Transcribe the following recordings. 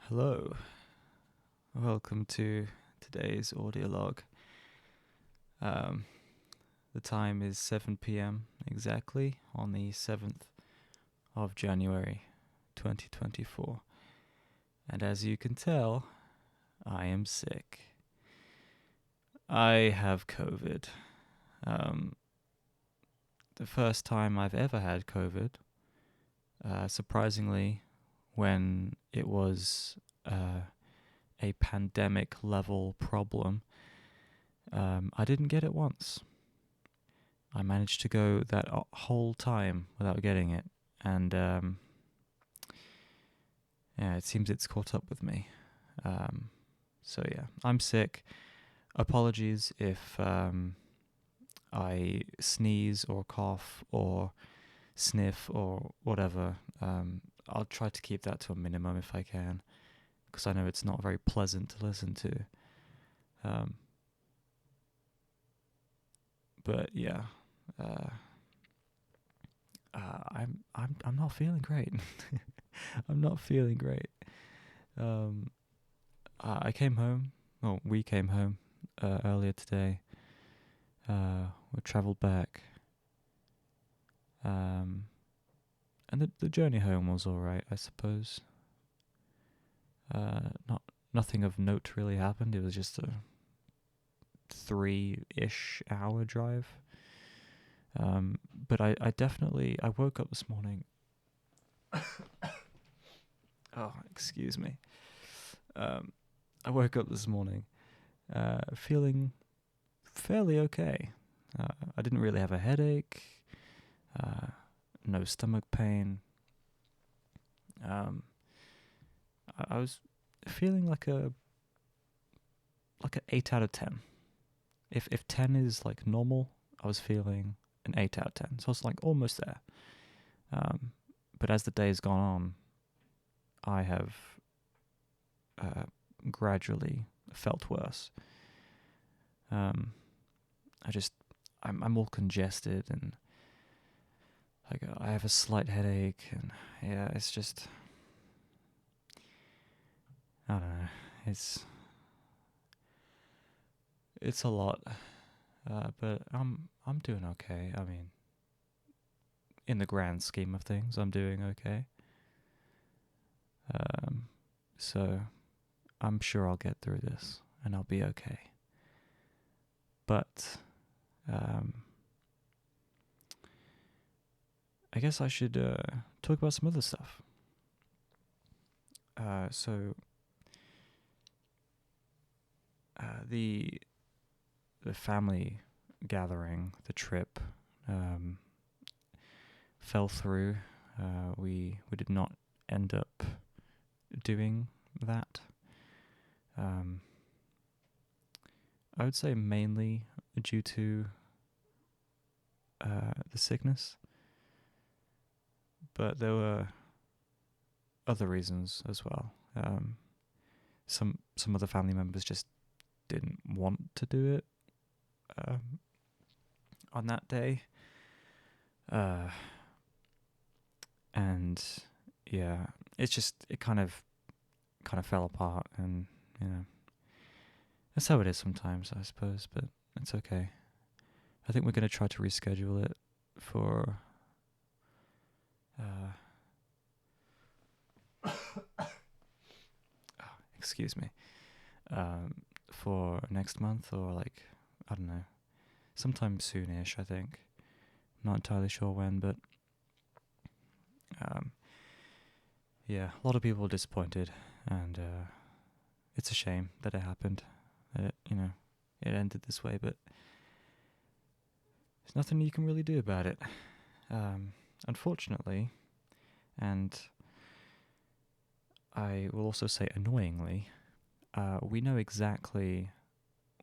Hello, welcome to today's audio log. Um, the time is 7 p.m. exactly on the 7th of January 2024. And as you can tell, I am sick. I have COVID. Um, the first time I've ever had COVID, surprisingly, when it was a pandemic level problem. I didn't get it once. I managed to go that whole time without getting it, and yeah, it seems it's caught up with me. So yeah, I'm sick. Apologies if I sneeze or cough or sniff or whatever. I'll try to keep that to a minimum if I can, because I know it's not very pleasant to listen to. But yeah, uh, I'm not feeling great. I'm not feeling great. I came home. Well, we came home earlier today. We travelled back. And the journey home was all right, I suppose. Nothing of note really happened. It was just a 3-ish hour drive. But I definitely I woke up this morning. Oh, excuse me. I woke up this morning feeling fairly okay. I didn't really have a headache, no stomach pain. I was feeling like an 8 out of 10. If 10 is like normal, I was feeling an 8 out of 10. So I was like almost there. But as the day's gone on, I have gradually felt worse. I'm all congested and like I have a slight headache, and yeah, it's just I don't know. It's a lot, but I'm doing okay. I mean, in the grand scheme of things, I'm doing okay. So I'm sure I'll get through this and I'll be okay. But I guess I should talk about some other stuff. So the family gathering, the trip, fell through. We did not end up doing that. I would say mainly due to the sickness, but there were other reasons as well. Some of the family members just didn't want to do it on that day, and yeah, it kind of fell apart, and that's how it is sometimes, I suppose. But it's okay. I think we're gonna try to reschedule it for. Excuse me. For next month, or like, I don't know, sometime soonish, I think. Not entirely sure when, but yeah, a lot of people were disappointed, and it's a shame that it happened. That it ended this way, but there's nothing you can really do about it. Unfortunately, and I will also say annoyingly, we know exactly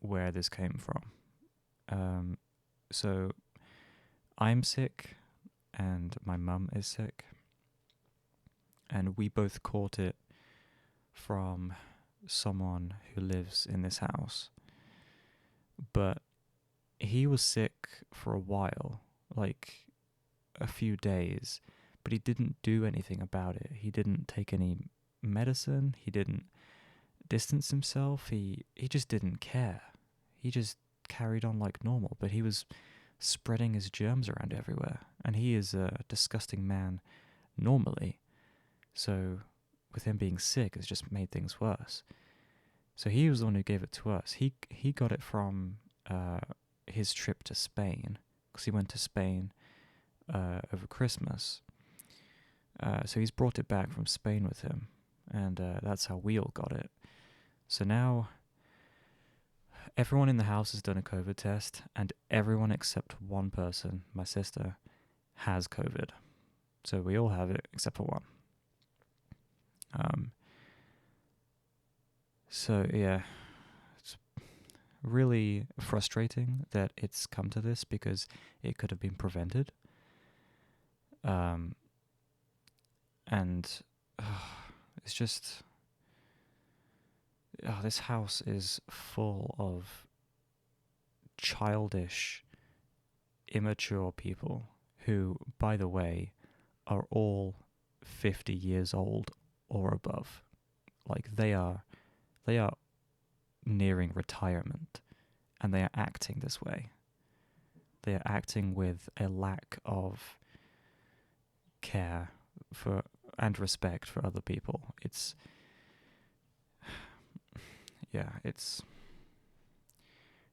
where this came from. So I'm sick, and my mum is sick, and we both caught it from someone who lives in this house. But he was sick for a while, like a few days, but he didn't do anything about it. He didn't take any medicine. He didn't distance himself. He just didn't care. He just carried on like normal, but he was spreading his germs around everywhere. And he is a disgusting man normally. So with him being sick, it's just made things worse. So he was the one who gave it to us. He got it from his trip to Spain, because he went to Spain over Christmas. So he's brought it back from Spain with him, and that's how we all got it. So now everyone in the house has done a COVID test, and everyone except one person, my sister, has COVID. So we all have it except for one. So yeah, it's really frustrating that it's come to this, because it could have been prevented. And it's just, this house is full of childish, immature people who, by the way, are all 50 years old or above. Like, they are nearing retirement, and they are acting this way. They are acting with a lack of care for and respect for other people. It's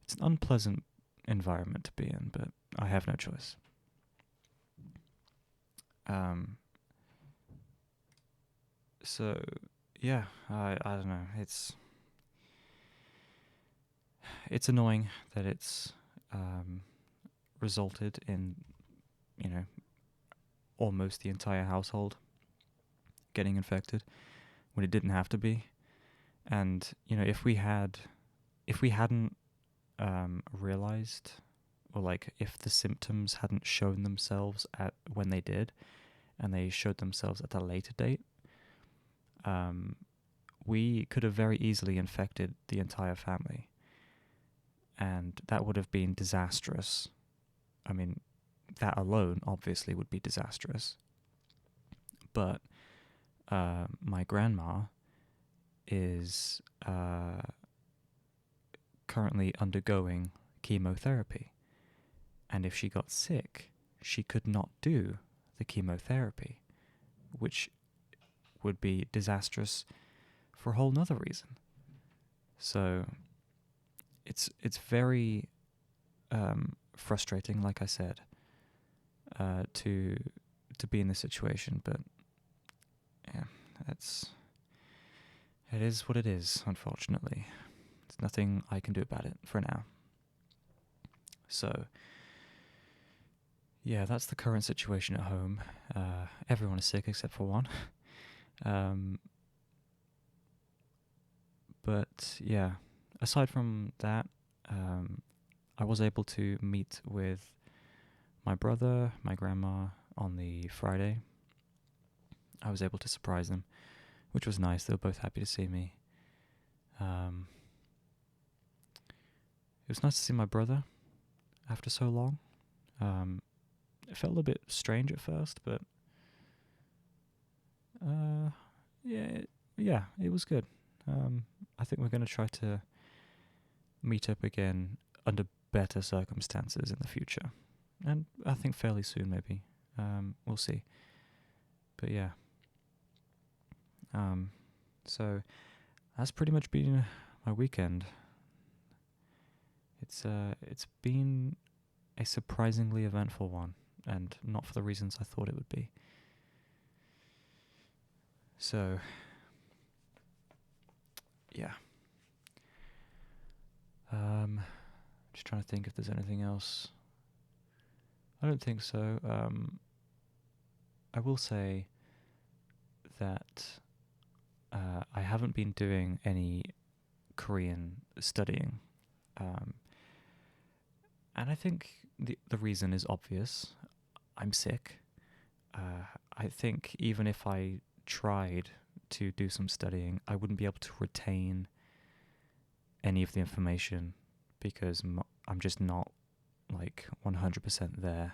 an unpleasant environment to be in, but I have no choice. So yeah, I don't know. It's annoying that it's resulted in, almost the entire household getting infected when it didn't have to be. And if we hadn't realized, or like if the symptoms hadn't shown themselves at when they did, and they showed themselves at a later date, we could have very easily infected the entire family, and that would have been disastrous. I mean, that alone obviously would be disastrous. But my grandma is currently undergoing chemotherapy, and if she got sick, she could not do the chemotherapy, which would be disastrous for a whole nother reason. So it's very frustrating, like I said, to be in this situation, but yeah, it is what it is, unfortunately. There's nothing I can do about it for now. So yeah, that's the current situation at home. Everyone is sick except for one. But yeah, aside from that, I was able to meet with my brother, my grandma on the Friday. I was able to surprise them, which was nice. They were both happy to see me. It was nice to see my brother after so long. It felt a bit strange at first, but yeah, it was good. I think we're going to try to meet up again under better circumstances in the future, and I think fairly soon, maybe. We'll see. But yeah. So that's pretty much been my weekend. It's been a surprisingly eventful one, and not for the reasons I thought it would be. So yeah. Just trying to think if there's anything else. I don't think so. I will say that I haven't been doing any Korean studying. And I think the reason is obvious. I'm sick. I think even if I tried to do some studying, I wouldn't be able to retain any of the information, because I'm just not like 100% there.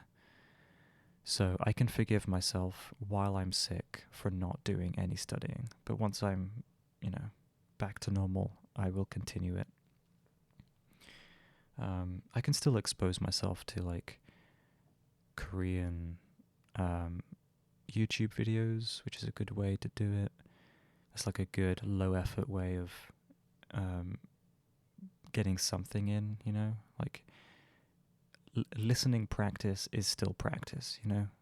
So I can forgive myself while I'm sick for not doing any studying. But once I'm, back to normal, I will continue it. I can still expose myself to like Korean YouTube videos, which is a good way to do it. It's like a good low effort way of getting something in, like listening practice is still practice,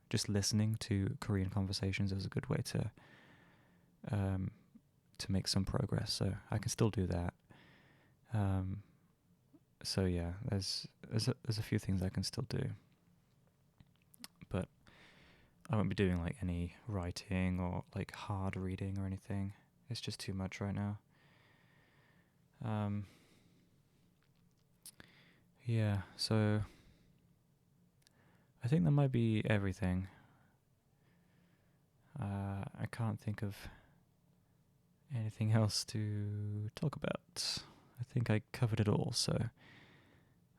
just listening to Korean conversations is a good way to make some progress. So I can still do that. So yeah, there's a few things I can still do, but I won't be doing like any writing or like hard reading or anything. It's just too much right now. Yeah, so I think that might be everything. I can't think of anything else to talk about. I think I covered it all, so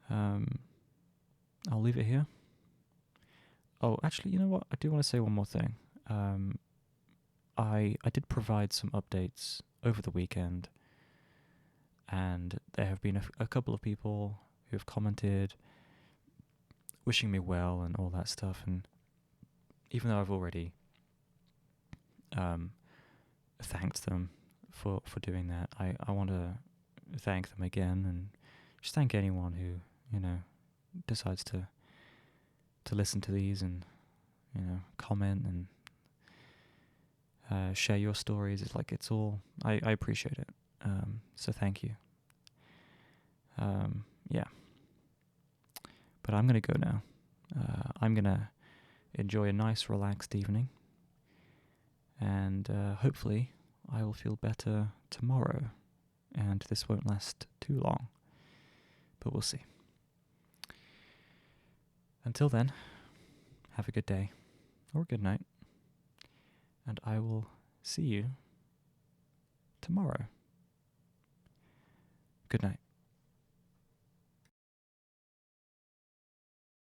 I'll leave it here. Oh, actually, you know what? I do want to say one more thing. I did provide some updates over the weekend, and there have been a couple of people who have commented, wishing me well and all that stuff. And even though I've already thanked them for doing that, I want to thank them again, and just thank anyone who decides to listen to these and comment and share your stories. It's all I appreciate it. So thank you. Yeah. But I'm gonna go now. I'm gonna enjoy a nice, relaxed evening, and hopefully I will feel better tomorrow, and this won't last too long, but we'll see. Until then, have a good day, or good night, and I will see you tomorrow. Good night.